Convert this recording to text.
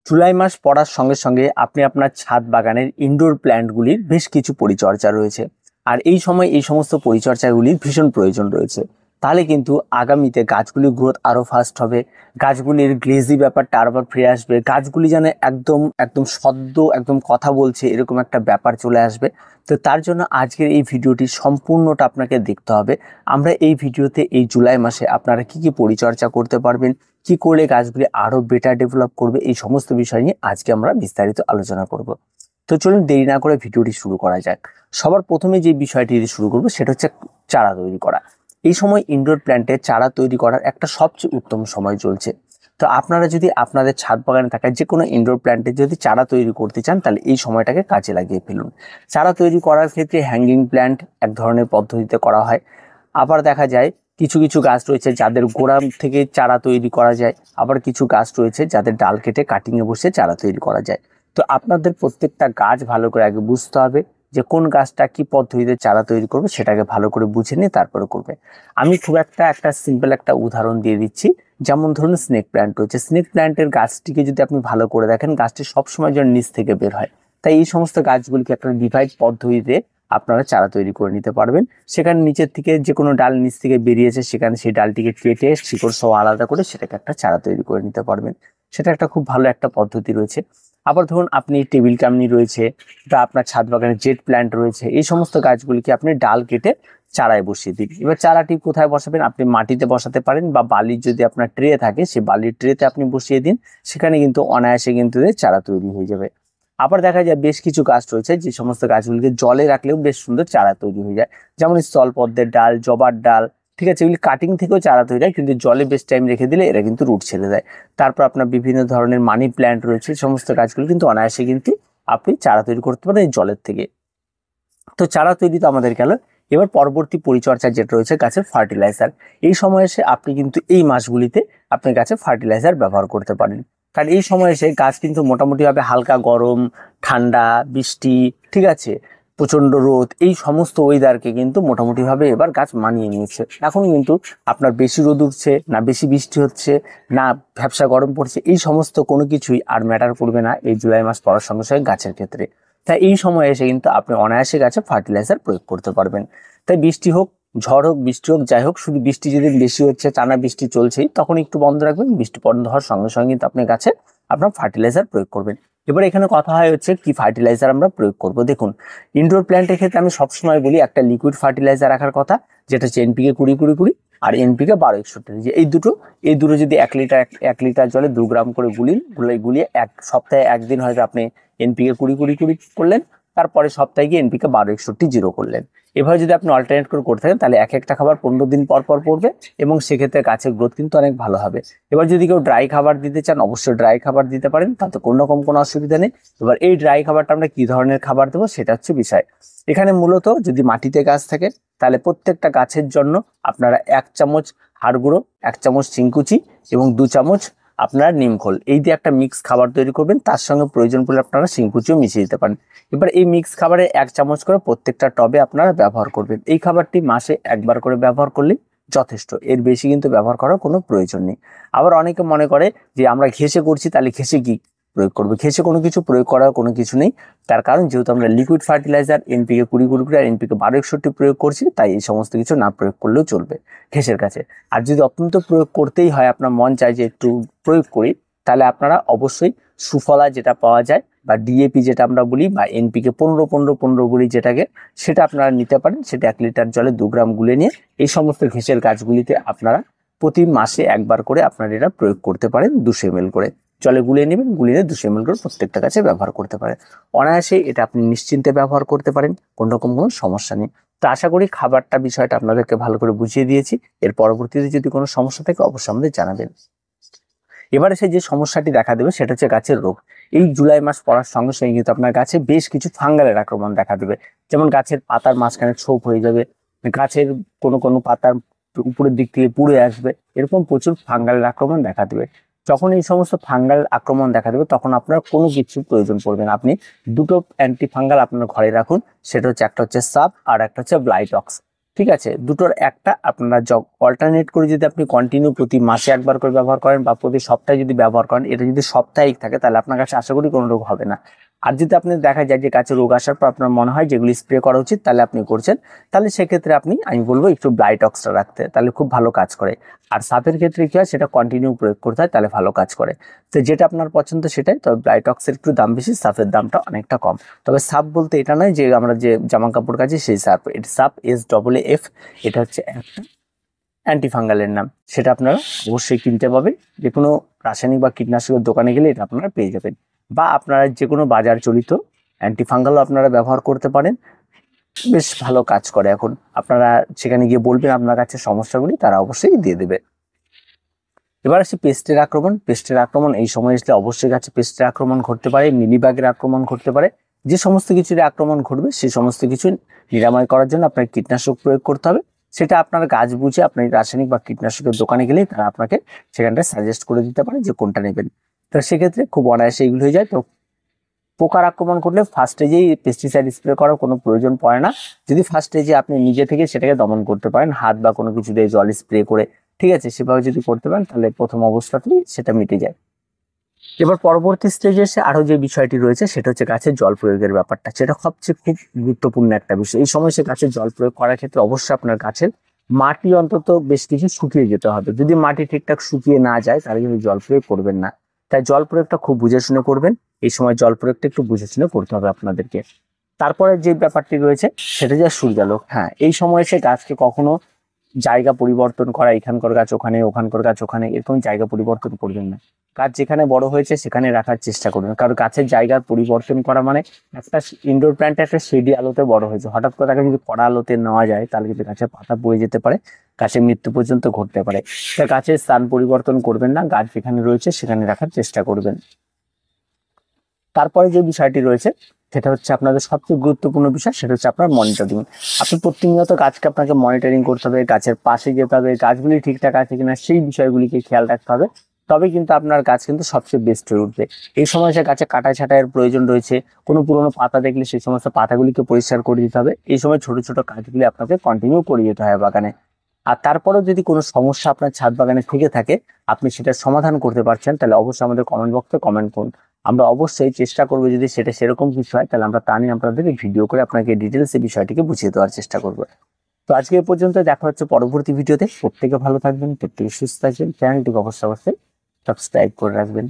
জুলাই মাস পড়ার সঙ্গে সঙ্গে আপনি আপনার ছাদ বাগানের ইনডোর প্ল্যান্টগুলির বেশ কিছু পরিচর্যা রয়েছে। আর এই সময় এই সমস্ত পরিচর্যাগুলির ভীষণ প্রয়োজন রয়েছে। তাহলে কিন্তু আগামীতে গাছগুলির গ্রোথ আরও ফাস্ট হবে, গাছগুলির গ্লেজি ব্যাপারটা আরবার ফিরে আসবে, গাছগুলি যেন একদম একদম সদ্য একদম কথা বলছে এরকম একটা ব্যাপার চলে আসবে। তো তার জন্য আজকের এই ভিডিওটি সম্পূর্ণটা আপনাকে দেখতে হবে। আমরা এই ভিডিওতে এই জুলাই মাসে আপনারা কি কি পরিচর্যা করতে পারবেন, কি করলে গাছগুলি আরো বেটার ডেভেলপ করবে, এই সমস্ত বিষয় নিয়ে আজকে আমরা বিস্তারিত আলোচনা করব। তো চলুন দেরি না করে ভিডিওটি শুরু করা যাক। সবার প্রথমে যে বিষয়টি দিয়ে শুরু করবো সেটা হচ্ছে চারা তৈরি করা। এই সময় ইনডোর প্ল্যান্টে চারা তৈরি করার একটা সবচেয়ে উত্তম সময় চলছে। তো আপনারা যদি আপনাদের ছাদ বাগানে থাকা যে কোনো ইনডোর প্ল্যান্টে যদি চারা তৈরি করতে চান তাহলে এই সময়টাকে কাজে লাগিয়ে ফেলুন। চারা তৈরি করার ক্ষেত্রে হ্যাঙ্গিং প্ল্যান্ট এক ধরনের পদ্ধতিতে করা হয়। আবার দেখা যায় কিছু কিছু গাছ রয়েছে যাদের গোড়া থেকে চারা তৈরি করা যায়, আবার কিছু গাছ রয়েছে যাদের ডাল কেটে কাটিংয়ে বসে চারা তৈরি করা যায়। তো আপনাদের প্রত্যেকটা গাছ ভালো করে আগে বুঝতে হবে যে কোন গাছটা কি পদ্ধতিতে চারা তৈরি করবে, সেটাকে ভালো করে বুঝে নিয়ে তারপরে করবে। আমি খুব একটা সিম্পল একটা উদাহরণ দিয়ে দিচ্ছি। যেমন ধরুন স্নেক প্ল্যান্ট রয়েছে, স্নেক প্ল্যান্টের গাছটিকে যদি আপনি ভালো করে দেখেন, গাছটি সবসময় যেন নিচ থেকে বের হয়। তাই এই সমস্ত গাছগুলিকে একটা ডিভাইড পদ্ধতিতে আপনারা চারা তৈরি করে নিতে পারবেন। সেখানে নিচের থেকে যে কোনো ডাল নিচ থেকে বেরিয়েছে সেখানে সেই ডালটিকে কেটে শিকড় সহ আলাদা করে সেটাকে একটা চারা তৈরি করে নিতে পারবেন। সেটা একটা খুব ভালো একটা পদ্ধতি রয়েছে। আবার ধরুন আপনি টেবিল কামনি রয়েছে বা আপনার ছাদ বাগানে জেট প্ল্যান্ট রয়েছে, এই সমস্ত গাছগুলিকে আপনি ডাল কেটে চারায় বসিয়ে দিন। এবার চারাটি কোথায় বসাবেন, আপনি মাটিতে বসাতে পারেন বা বালির যদি আপনার ট্রে থাকে সেই বালির ট্রেতে আপনি বসিয়ে দিন। সেখানে কিন্তু অনায়াসে কিন্তু চারা তৈরি হয়ে যাবে। আবার দেখা যায় বেশ কিছু গাছ রয়েছে যে সমস্ত গাছগুলিকে জলে রাখলেও বেশ সুন্দর চারা তৈরি হয়ে যায়। যেমন স্থলপদ্মের ডাল, জবার ডাল, ঠিক আছে, এগুলি কাটিং থেকেও চারা তৈরি হয়, কিন্তু জলে বেশ টাইম রেখে দিলে এরা কিন্তু রুট ছেড়ে দেয়। তারপর আপনার বিভিন্ন ধরনের মানি প্ল্যান্ট রয়েছে, সমস্ত গাছগুলো কিন্তু অনায়াসে কিন্তু আপনি চারা তৈরি করতে পারেন এই জলের থেকে। তো চারা তৈরি তো আমাদের গেল। এবার পরবর্তী পরিচর্যা যেটা রয়েছে গাছের ফার্টিলাইজার। এই সময় এসে আপনি কিন্তু এই মাসগুলিতে আপনি গাছে ফার্টিলাইজার ব্যবহার করতে পারেন। কারণ এই সময় এসে গাছ কিন্তু মোটামুটিভাবে হালকা গরম, ঠান্ডা, বৃষ্টি, ঠিক আছে, প্রচণ্ড রোদ, এই সমস্ত ওয়েদারকে কিন্তু মোটামুটিভাবে এবার গাছ মানিয়ে নিয়েছে। এখন কিন্তু আপনার বেশি রোদ উঠছে না, বেশি বৃষ্টি হচ্ছে না, ভ্যাপসা গরম পড়ছে, এই সমস্ত কোনো কিছুই আর ম্যাটার করবে না এই জুলাই মাস পড়ার সঙ্গে সঙ্গে গাছের ক্ষেত্রে। তাই এই সময় এসে কিন্তু আপনি অনায়াসে গাছে ফার্টিলাইজার প্রয়োগ করতে পারবেন। তাই বৃষ্টি হোক, ঝড় হোক, বৃষ্টি হোক, যাই হোক, শুধু বৃষ্টি যদি বেশি হচ্ছে, টানা বৃষ্টি চলছেই, তখন একটু বন্ধ রাখবেন। বৃষ্টি বন্ধ হওয়ার সঙ্গে সঙ্গে কিন্তু আপনি গাছে আপনার ফার্টিলাইজার প্রয়োগ করবেন। এবার এখানে কথা হয় হচ্ছে কি ফার্টিলাইজার আমরা প্রয়োগ করব। দেখুন, ইনডোর প্ল্যান্টের ক্ষেত্রে আমি সবসময় বলি একটা লিকুইড ফার্টিলাইজার রাখার কথা, যেটা হচ্ছে এনপিকে 20-20-20 আর এনপিকে 12-61। যে এই দুটো যদি 1 লিটার জলে 2 গ্রাম করে গুলিয়ে এক সপ্তাহে একদিন হয়তো আপনি এনপিকে 20-20-20 করলেন, তারপরে সপ্তাহে গিয়ে এনপিকে 12-61-0 করলেন। এভাবে যদি আপনি অল্টারনেট করে করতে থাকেন তাহলে একটা খাবার 15 দিন পর পর পড়বে এবং সেক্ষেত্রে গাছের গ্রোথ কিন্তু অনেক ভালো হবে। এবার যদি কেউ ড্রাই খাবার দিতে চান অবশ্যই ড্রাই খাবার দিতে পারেন, তাতে কোনো রকম কোনো অসুবিধা নেই। এবার এই ড্রাই খাবারটা আমরা কি ধরনের খাবার দেবো সেটা হচ্ছে বিষয়। এখানে মূলত যদি মাটিতে গাছ থাকে তাহলে প্রত্যেকটা গাছের জন্য আপনারা 1 চামচ হাড় গুঁড়ো, 1 চামচ চিংকুচি এবং 2 চামচ আপনার নিমখোল, এই দিয়ে একটা মিক্স খাবার তৈরি করবেন। তার সঙ্গে প্রয়োজন পড়লে আপনারা শিংকুচিও মিশিয়ে দিতে পারেন। এবার এই মিক্স খাবারে 1 চামচ করে প্রত্যেকটা টবে আপনারা ব্যবহার করবেন। এই খাবারটি মাসে একবার করে ব্যবহার করলেই যথেষ্ট, এর বেশি কিন্তু ব্যবহার করার কোনো প্রয়োজন নেই। আবার অনেকে মনে করে যে আমরা ঘেঁষে করছি, তাহলে ঘেঁষে কি প্রয়োগ করবো? ঘেঁষে কোনো কিছু প্রয়োগ করার কোনো কিছু নেই। তার কারণ যেহেতু আমরা লিকুইড ফার্টিলাইজার এনপিকে 20-20 আর এনপিকে 12-61 প্রয়োগ করছি, তাই এই সমস্ত কিছু না প্রয়োগ করলেও চলবে ঘেঁষের কাছে। আর যদি অত্যন্ত প্রয়োগ করতেই হয়, আপনার মন চায় যে একটু প্রয়োগ করি, তাহলে আপনারা অবশ্যই সুফলা যেটা পাওয়া যায় বা ডিএপি যেটা আমরা বলি বা এনপিকে 15-15-15 বলি যেটাকে, সেটা আপনারা নিতে পারেন। সেটা 1 লিটার জলে 2 গ্রাম গুলে নিয়ে এই সমস্ত ঘেঁষের গাছগুলিতে আপনারা প্রতি মাসে একবার করে আপনারা এটা প্রয়োগ করতে পারেন। 200 ml করে জলে গুলিয়ে নেবেন, গুলিয়ে 200 ml করে প্রত্যেকটা গাছে ব্যবহার করতে পারেন। অনায়াসে এটা আপনি নিশ্চিন্তে ব্যবহার করতে পারেন, কোনো রকম কোনো সমস্যা নেই। তো আশা করি খাবারটা বিষয়টা আপনাদেরকে ভালো করে বুঝিয়ে দিয়েছি। এর পরবর্তীতে যদি কোনো সমস্যা থাকে অবশ্যই আমাদের জানাবেন। এবারে সে যে সমস্যাটি দেখা দেবে সেটা হচ্ছে গাছের রোগ। এই জুলাই মাস পড়ার সঙ্গে সঙ্গে কিন্তু আপনার গাছে বেশ কিছু ফাঙ্গালের আক্রমণ দেখা দেবে। যেমন গাছের পাতার মাঝখানে ছোপ হয়ে যাবে, গাছের কোনো কোনো পাতার উপরের দিক থেকে পুড়ে আসবে, এরকম প্রচুর ফাঙ্গালের আক্রমণ দেখা দেবে। যখন এই সমস্ত ফাঙ্গাল আক্রমণ দেখা দেবে তখন আপনার কোনো কিছু প্রয়োজন পড়বে না। আপনি 2টো অ্যান্টি ফাঙ্গাল আপনার ঘরে রাখুন, সেটা হচ্ছে একটা হচ্ছে সাব আর একটা হচ্ছে ব্লাইটক্স। ঠিক আছে, দুটোর একটা আপনারা অল্টারনেট করে যদি আপনি কন্টিনিউ প্রতি মাসে একবার করে ব্যবহার করেন বা প্রতি সপ্তাহে যদি ব্যবহার করেন, এটা যদি সাপ্তাহিক থাকে তাহলে আপনার কাছে আশা করি কোনো রোগ হবে না। আর যদি আপনি দেখা যায় যে গাছে রোগ আসার পর আপনার মনে হয় যেগুলি স্প্রে করা উচিত তাহলে আপনি করছেন, তাহলে সেক্ষেত্রে আমি বলবো একটু ব্লাইটক্সটা রাখতে, তাহলে খুব ভালো কাজ করে। আর সাপের ক্ষেত্রে কি হয়, সেটা কন্টিনিউ প্রয়োগ করতে হয়, তাহলে ভালো কাজ করে। তো যেটা আপনার পছন্দ সেটাই, তবে ব্লাইটক্সের একটু দাম বেশি, সাপের দামটা অনেকটা কম। তবে সাপ বলতে এটা নয় যে আমরা যে জামা কাপড় কাচি সেই সাপ, এটা সাপ SAAF, এটা হচ্ছে একটা অ্যান্টিফাঙ্গালের নাম। সেটা আপনারা অবশ্যই কিনতে পাবেন, যে কোনো রাসায়নিক বা কীটনাশকের দোকানে গেলে এটা আপনারা পেয়ে যাবেন, বা আপনারা যে কোনো বাজার চলিত অ্যান্টিফাঙ্গালও আপনারা ব্যবহার করতে পারেন, বেশ ভালো কাজ করে। এখন আপনারা সেখানে গিয়ে বলবেন আপনার কাছে সমস্যাগুলি, তারা অবশ্যই দিয়ে দেবে। এবার আসি পেস্টের আক্রমণ। পেস্টের আক্রমণ এই সময় আসলে অবশ্যই গাছে পেস্টের আক্রমণ ঘটতে পারে, মিলিবাগের আক্রমণ ঘটতে পারে। যে সমস্ত কিছুর আক্রমণ ঘটবে সেই সমস্ত কিছু নিরাময় করার জন্য আপনাকে কীটনাশক প্রয়োগ করতে হবে। সেটা আপনার গাছ বুঝে আপনি রাসায়নিক বা কীটনাশকের দোকানে গেলেই তারা আপনাকে সেখানটা সাজেস্ট করে দিতে পারে যে কোনটা নেবেন। তো সেক্ষেত্রে খুব অনায়াসে এগুলো হয়ে যায়। তো পোকার আক্রমণ করলে ফার্স্ট স্টেজেই পেস্টিসাইড স্প্রে করার কোনো প্রয়োজন পড়ে না। যদি ফার্স্ট স্টেজে আপনি নিজে থেকে সেটাকে দমন করতে পারেন, হাত বা কোনো কিছু দিয়ে জল স্প্রে করে, ঠিক আছে, সেভাবে যদি করতে পারেন তাহলে প্রথম অবস্থাতেই সেটা মিটে যায়। এবার পরবর্তী স্টেজে এসে আরো যে বিষয়টি রয়েছে সেটা হচ্ছে গাছের জল প্রয়োগের ব্যাপারটা, সেটা সবচেয়ে খুব গুরুত্বপূর্ণ একটা বিষয়। এই সময় সে গাছের জল প্রয়োগ করার ক্ষেত্রে অবশ্যই আপনার গাছের মাটি অন্তত বেশ কিছু শুকিয়ে যেতে হবে। যদি মাটি ঠিকঠাক শুকিয়ে না যায় তাহলে কিন্তু জল প্রয়োগ করবেন না। তাই জল প্রয়োগটা খুব বুঝে শুনে করবেন। এই সময় জল প্রয়োগটা একটু বুঝে শুনে করতে হবে আপনাদেরকে। তারপরে যে ব্যাপারটি রয়েছে সেটা যে সূর্যালোক। হ্যাঁ, এই সময় এসে গাছকে কখনো জায়গা পরিবর্তন করা, এখানকার গাছ ওখানে, ওখানকার গাছ ওখানে, এরকম জায়গা পরিবর্তন করবেন না। গাছ যেখানে বড় হয়েছে সেখানে রাখার চেষ্টা করবেন, কারণ গাছের জায়গার পরিবর্তন করা মানে একটা ইনডোর প্ল্যান্ট একটা শেডি আলোতে বড় হয়েছে, হঠাৎ করে তাকে যদি কড়া আলোতে নেওয়া যায় তাহলে কিন্তু গাছের পাতা পড়ে যেতে পারে, গাছের মৃত্যু পর্যন্ত ঘটতে পারে। তাই গাছের স্থান পরিবর্তন করবেন না, গাছ যেখানে রয়েছে সেখানে রাখার চেষ্টা করবেন। তারপরে যে বিষয়টি রয়েছে সেটা হচ্ছে আপনাদের সবচেয়ে গুরুত্বপূর্ণ বিষয়, সেটা হচ্ছে আপনার মনিটরিং। আপনি প্রতিনিয়ত গাছকে আপনাকে মনিটরিং করতে হবে, গাছের পাশে যেতে হবে, গাছগুলি ঠিকঠাক আছে কিনা সেই বিষয়গুলিকে খেয়াল রাখতে হবে। তবে কিন্তু আপনার গাছ কিন্তু সবচেয়ে বেস্ট হয়ে উঠবে। এই সময় সে গাছে কাটা ছাঁটাইয়ের প্রয়োজন রয়েছে, কোনো পুরোনো পাতা দেখলে সেই সমস্ত পাতাগুলিকে পরিষ্কার করে দিতে হবে। এই সময় ছোট ছোট কাজগুলি আপনাকে কন্টিনিউ করে যেতে হয় বাগানে। আর তারপরেও যদি কোনো সমস্যা আপনার ছাদ বাগানে থেকে থাকে, আপনি সেটা সমাধান করতে পারছেন, তাহলে অবশ্যই আমাদের কমেন্ট বক্সে কমেন্ট করুন। আমরা অবশ্যই চেষ্টা করবো, যদি সেটা সেরকম কিছু হয় তাহলে আমরা তা নিয়ে আপনাদের ভিডিও করে আপনাকে ডিটেলস এই বিষয়টিকে বুঝিয়ে দেওয়ার চেষ্টা করবো। তো আজকে এ পর্যন্ত, দেখা হচ্ছে পরবর্তী ভিডিওতে। প্রত্যেকে ভালো থাকবেন, প্রত্যেকে সুস্থ থাকবেন, চ্যানেলটিকে অবশ্যই সাবস্ক্রাইব করে রাখবেন।